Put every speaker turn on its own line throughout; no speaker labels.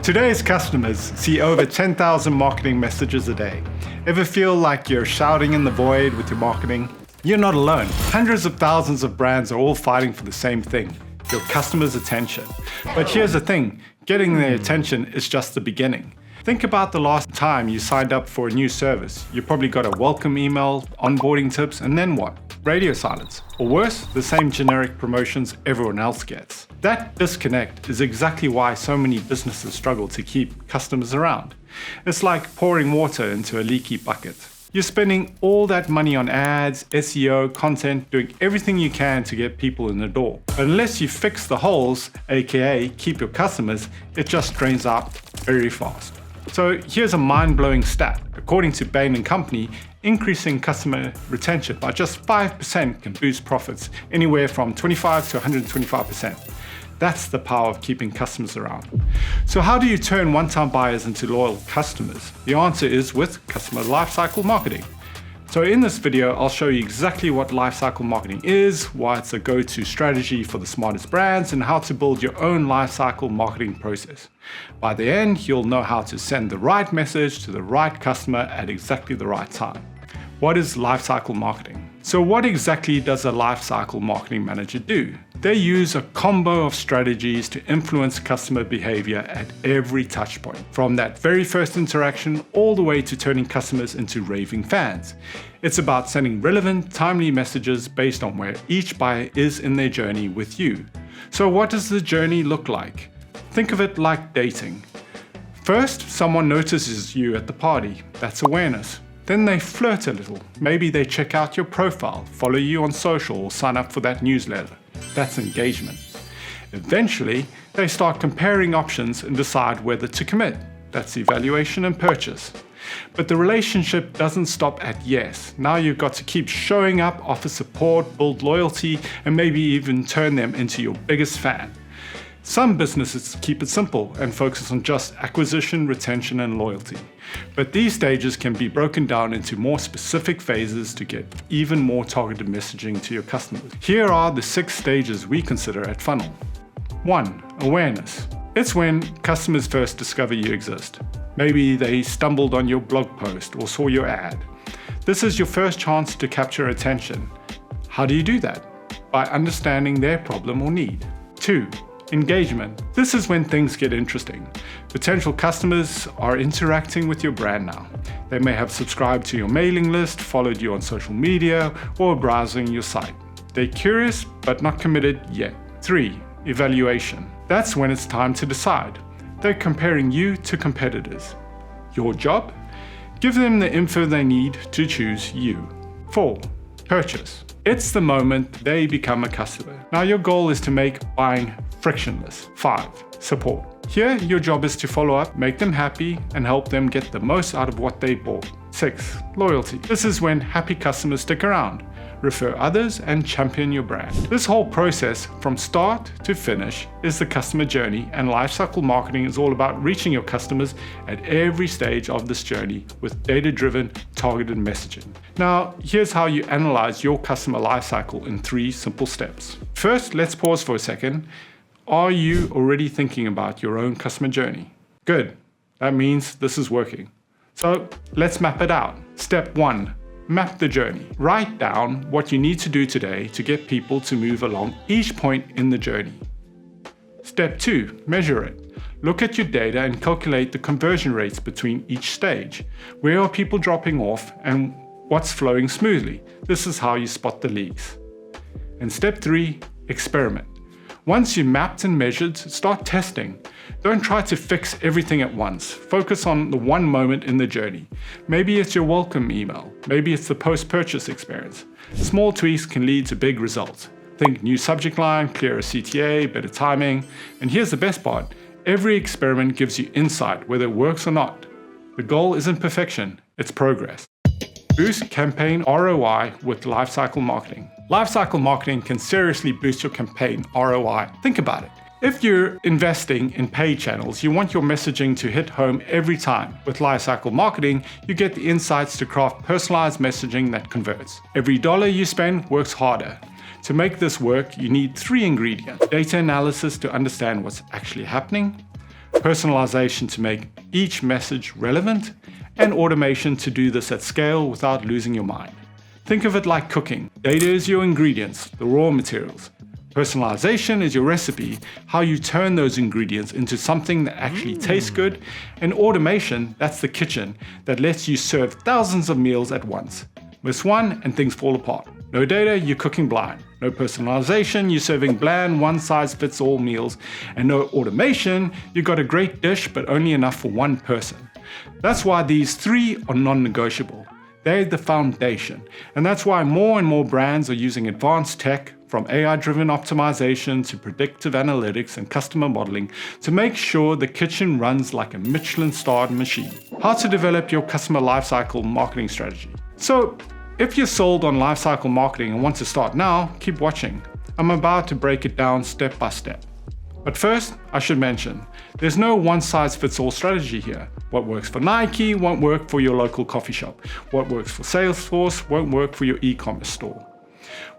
Today's customers see over 10,000 marketing messages a day. Ever feel like you're shouting in the void with your marketing? You're not alone. Hundreds of thousands of brands are all fighting for the same thing, your customers' attention. But here's the thing, getting their attention is just the beginning. Think about the last time you signed up for a new service. You probably got a welcome email, onboarding tips, and then what? Radio silence. Or worse, the same generic promotions everyone else gets. That disconnect is exactly why so many businesses struggle to keep customers around. It's like pouring water into a leaky bucket. You're spending all that money on ads, SEO, content, doing everything you can to get people in the door. But unless you fix the holes, aka keep your customers, it just drains out very fast. So here's a mind-blowing stat. According to Bain & Company, increasing customer retention by just 5% can boost profits anywhere from 25 to 125%. That's the power of keeping customers around. So how do you turn one-time buyers into loyal customers? The answer is with customer lifecycle marketing. So in this video, I'll show you exactly what lifecycle marketing is, why it's a go-to strategy for the smartest brands, and how to build your own lifecycle marketing process. By the end, you'll know how to send the right message to the right customer at exactly the right time. What is lifecycle marketing? So what exactly does a lifecycle marketing manager do? They use a combo of strategies to influence customer behavior at every touch point, from that very first interaction all the way to turning customers into raving fans. It's about sending relevant, timely messages based on where each buyer is in their journey with you. So what does the journey look like? Think of it like dating. First, someone notices you at the party. That's awareness. Then they flirt a little. Maybe they check out your profile, follow you on social, or sign up for that newsletter. That's engagement. Eventually, they start comparing options and decide whether to commit. That's evaluation and purchase. But the relationship doesn't stop at yes. Now you've got to keep showing up, offer support, build loyalty, and maybe even turn them into your biggest fan. Some businesses keep it simple and focus on just acquisition, retention, and loyalty. But these stages can be broken down into more specific phases to get even more targeted messaging to your customers. Here are the 6 stages we consider at Funnel. 1. Awareness. It's when customers first discover you exist. Maybe they stumbled on your blog post or saw your ad. This is your first chance to capture attention. How do you do that? By understanding their problem or need. 2. Engagement. This is when things get interesting. Potential customers are interacting with your brand now. They may have subscribed to your mailing list, followed you on social media, or browsing your site. They're curious, but not committed yet. 3. Evaluation. That's when it's time to decide. They're comparing you to competitors. Your job? Give them the info they need to choose you. 4. Purchase. It's the moment they become a customer. Now your goal is to make buying frictionless. 5. Support. Here, your job is to follow up, make them happy, and help them get the most out of what they bought. 6. Loyalty. This is when happy customers stick around, refer others, and champion your brand. This whole process, from start to finish, is the customer journey, and lifecycle marketing is all about reaching your customers at every stage of this journey with data-driven, targeted messaging. Now, here's how you analyze your customer lifecycle in 3 simple steps. First, let's pause for a second. Are you already thinking about your own customer journey? Good. That means this is working. So let's map it out. Step 1. Map the journey. Write down what you need to do today to get people to move along each point in the journey. Step 2. Measure it. Look at your data and calculate the conversion rates between each stage. Where are people dropping off and what's flowing smoothly? This is how you spot the leaks. And step 3. Experiment. Once you've mapped and measured, start testing. Don't try to fix everything at once. Focus on the one moment in the journey. Maybe it's your welcome email. Maybe it's the post-purchase experience. Small tweaks can lead to big results. Think new subject line, clearer CTA, better timing. And here's the best part. Every experiment gives you insight whether it works or not. The goal isn't perfection, it's progress. Boost campaign ROI with lifecycle marketing. Lifecycle marketing can seriously boost your campaign ROI. Think about it. If you're investing in paid channels, you want your messaging to hit home every time. With lifecycle marketing, you get the insights to craft personalized messaging that converts. Every dollar you spend works harder. To make this work, you need 3 ingredients. Data analysis to understand what's actually happening, personalization to make each message relevant, and automation to do this at scale without losing your mind. Think of it like cooking. Data is your ingredients, the raw materials. Personalization is your recipe, how you turn those ingredients into something that actually tastes good, and automation, that's the kitchen, that lets you serve thousands of meals at once. Miss one and things fall apart. No data, you're cooking blind. No personalization, you're serving bland, one-size-fits-all meals. And no automation, you got a great dish but only enough for one person. That's why these three are non-negotiable. They're the foundation. And that's why more and more brands are using advanced tech, from AI-driven optimization to predictive analytics and customer modeling, to make sure the kitchen runs like a Michelin-starred machine. How to develop your customer lifecycle marketing strategy. So, if you're sold on lifecycle marketing and want to start now, keep watching. I'm about to break it down step by step. But first, I should mention, there's no one-size-fits-all strategy here. What works for Nike won't work for your local coffee shop. What works for Salesforce won't work for your e-commerce store.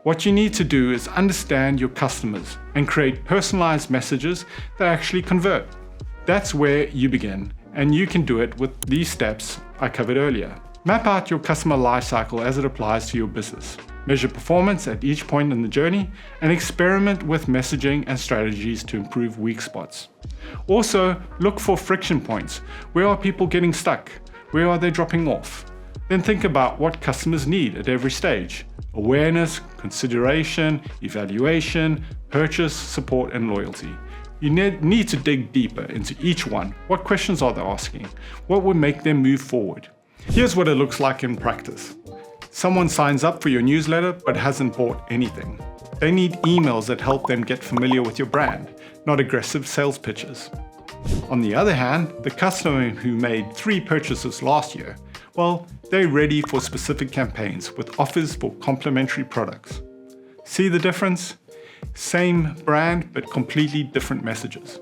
What you need to do is understand your customers and create personalized messages that actually convert. That's where you begin, and you can do it with these steps I covered earlier. Map out your customer lifecycle as it applies to your business. Measure performance at each point in the journey, and experiment with messaging and strategies to improve weak spots. Also, look for friction points. Where are people getting stuck? Where are they dropping off? Then think about what customers need at every stage. Awareness, consideration, evaluation, purchase, support, and loyalty. You need to dig deeper into each one. What questions are they asking? What would make them move forward? Here's what it looks like in practice. Someone signs up for your newsletter but hasn't bought anything. They need emails that help them get familiar with your brand, not aggressive sales pitches. On the other hand, the customer who made 3 purchases last year, well, they're ready for specific campaigns with offers for complementary products. See the difference? Same brand, but completely different messages.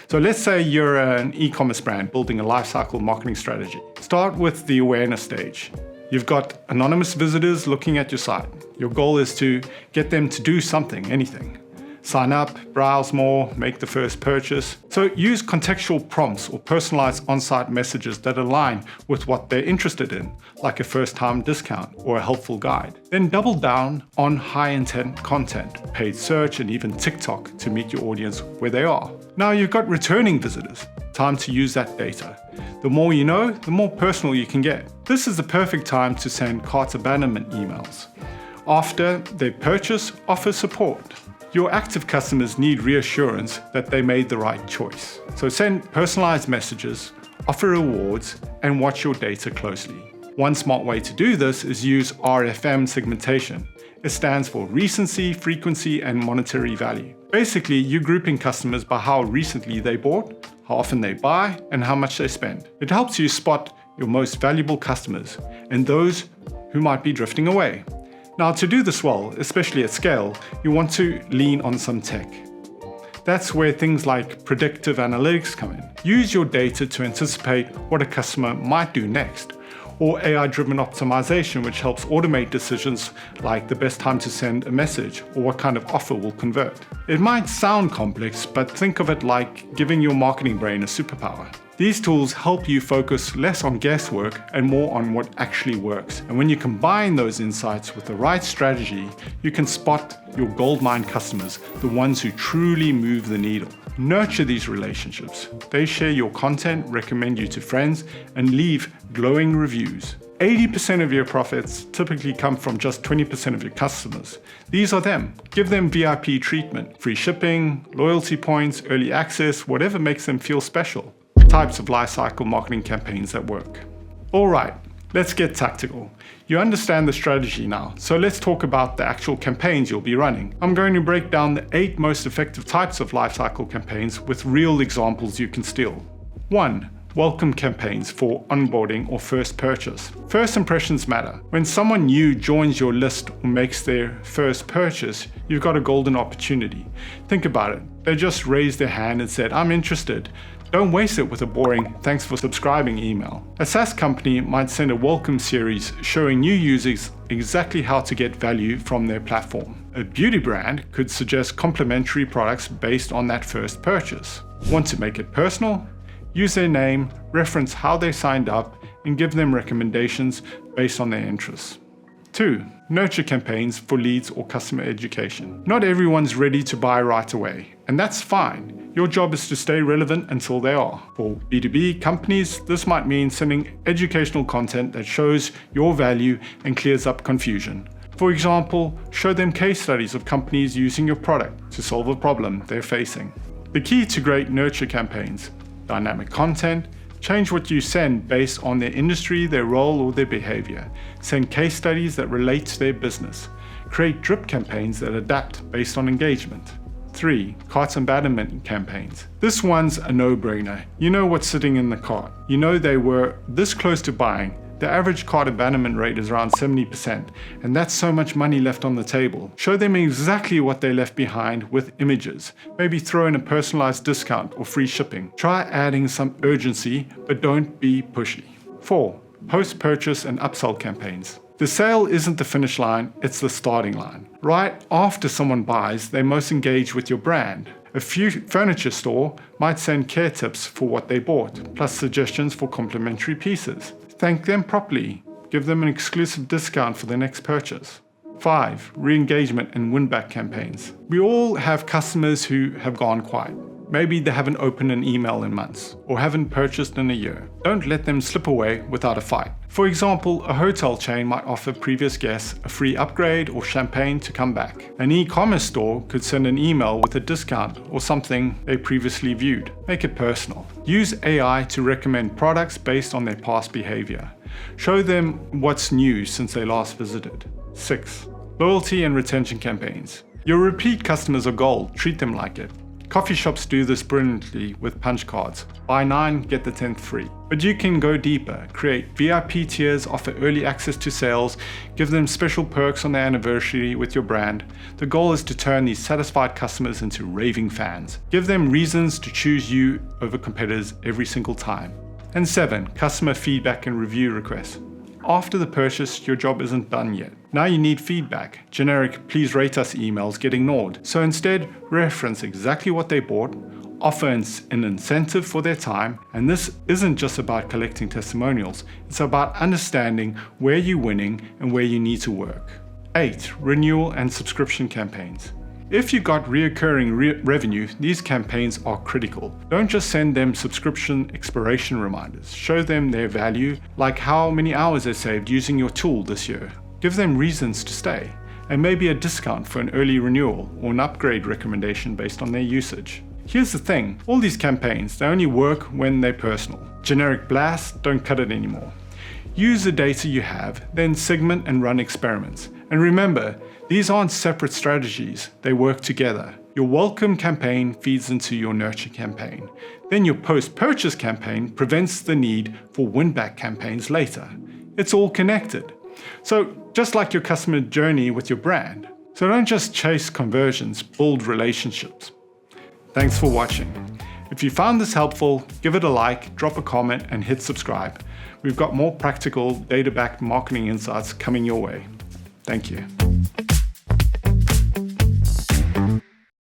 So let's say you're an e-commerce brand building a lifecycle marketing strategy. Start with the awareness stage. You've got anonymous visitors looking at your site. Your goal is to get them to do something, anything. Sign up, browse more, make the first purchase. So use contextual prompts or personalized on-site messages that align with what they're interested in, like a first-time discount or a helpful guide. Then double down on high-intent content, paid search, and even TikTok to meet your audience where they are. Now you've got returning visitors. Time to use that data. The more you know, the more personal you can get. This is the perfect time to send cart abandonment emails. After they purchase, offer support. Your active customers need reassurance that they made the right choice. So send personalized messages, offer rewards, and watch your data closely. One smart way to do this is use RFM segmentation. It stands for recency, frequency, and monetary value. Basically, you're grouping customers by how recently they bought, how often they buy, and how much they spend. It helps you spot your most valuable customers and those who might be drifting away. Now, to do this well, especially at scale, you want to lean on some tech. That's where things like predictive analytics come in. Use your data to anticipate what a customer might do next, or AI-driven optimization, which helps automate decisions like the best time to send a message or what kind of offer will convert. It might sound complex, but think of it like giving your marketing brain a superpower. These tools help you focus less on guesswork and more on what actually works. And when you combine those insights with the right strategy, you can spot your goldmine customers, the ones who truly move the needle. Nurture these relationships. They share your content, recommend you to friends, and leave glowing reviews. 80% of your profits typically come from just 20% of your customers. These are them. Give them VIP treatment, free shipping, loyalty points, early access, whatever makes them feel special. Types of lifecycle marketing campaigns that work. All right, let's get tactical. You understand the strategy now, so let's talk about the actual campaigns you'll be running. I'm going to break down the 8 most effective types of lifecycle campaigns with real examples you can steal. 1. Welcome campaigns for onboarding or first purchase. First impressions matter. When someone new joins your list or makes their first purchase, you've got a golden opportunity. Think about it. They just raised their hand and said, "I'm interested." Don't waste it with a boring "thanks for subscribing" email. A SaaS company might send a welcome series showing new users exactly how to get value from their platform. A beauty brand could suggest complementary products based on that first purchase. Want to make it personal? Use their name, reference how they signed up, and give them recommendations based on their interests. 2. Nurture campaigns for leads or customer education. Not everyone's ready to buy right away, and that's fine. Your job is to stay relevant until they are. For B2B companies, this might mean sending educational content that shows your value and clears up confusion. For example, show them case studies of companies using your product to solve a problem they're facing. The key to great nurture campaigns: dynamic content. Change what you send based on their industry, their role, or their behavior. Send case studies that relate to their business. Create drip campaigns that adapt based on engagement. 3. Cart abandonment campaigns. This one's a no-brainer. You know what's sitting in the cart. You know they were this close to buying. The average cart abandonment rate is around 70%, and that's so much money left on the table. Show them exactly what they left behind with images. Maybe throw in a personalized discount or free shipping. Try adding some urgency, but don't be pushy. 4. Post-purchase and upsell campaigns. The sale isn't the finish line, it's the starting line. Right after someone buys, they most engage with your brand. A furniture store might send care tips for what they bought, plus suggestions for complimentary pieces. Thank them properly. Give them an exclusive discount for their next purchase. 5. Re-engagement and win-back campaigns. We all have customers who have gone quiet. Maybe they haven't opened an email in months or haven't purchased in a year. Don't let them slip away without a fight. For example, a hotel chain might offer previous guests a free upgrade or champagne to come back. An e-commerce store could send an email with a discount or something they previously viewed. Make it personal. Use AI to recommend products based on their past behavior. Show them what's new since they last visited. 6. Loyalty and retention campaigns. Your repeat customers are gold. Treat them like it. Coffee shops do this brilliantly with punch cards. Buy 9, get the 10th free. But you can go deeper. Create VIP tiers, offer early access to sales, give them special perks on their anniversary with your brand. The goal is to turn these satisfied customers into raving fans. Give them reasons to choose you over competitors every single time. And 7, customer feedback and review requests. After the purchase, your job isn't done yet. Now you need feedback. Generic "please rate us" emails get ignored. So instead, reference exactly what they bought, offer an incentive for their time, and this isn't just about collecting testimonials, it's about understanding where you're winning and where you need to work. 8. Renewal and subscription campaigns. If you got reoccurring revenue, these campaigns are critical. Don't just send them subscription expiration reminders. Show them their value, like how many hours they saved using your tool this year. Give them reasons to stay, and maybe a discount for an early renewal or an upgrade recommendation based on their usage. Here's the thing, all these campaigns, they only work when they're personal. Generic blasts don't cut it anymore. Use the data you have, then segment and run experiments. And remember, these aren't separate strategies, they work together. Your welcome campaign feeds into your nurture campaign. Then your post-purchase campaign prevents the need for win-back campaigns later. It's all connected. So just like your customer journey with your brand. So don't just chase conversions, build relationships. Thanks for watching. If you found this helpful, give it a like, drop a comment, and hit subscribe. We've got more practical, data-backed marketing insights coming your way. Thank you.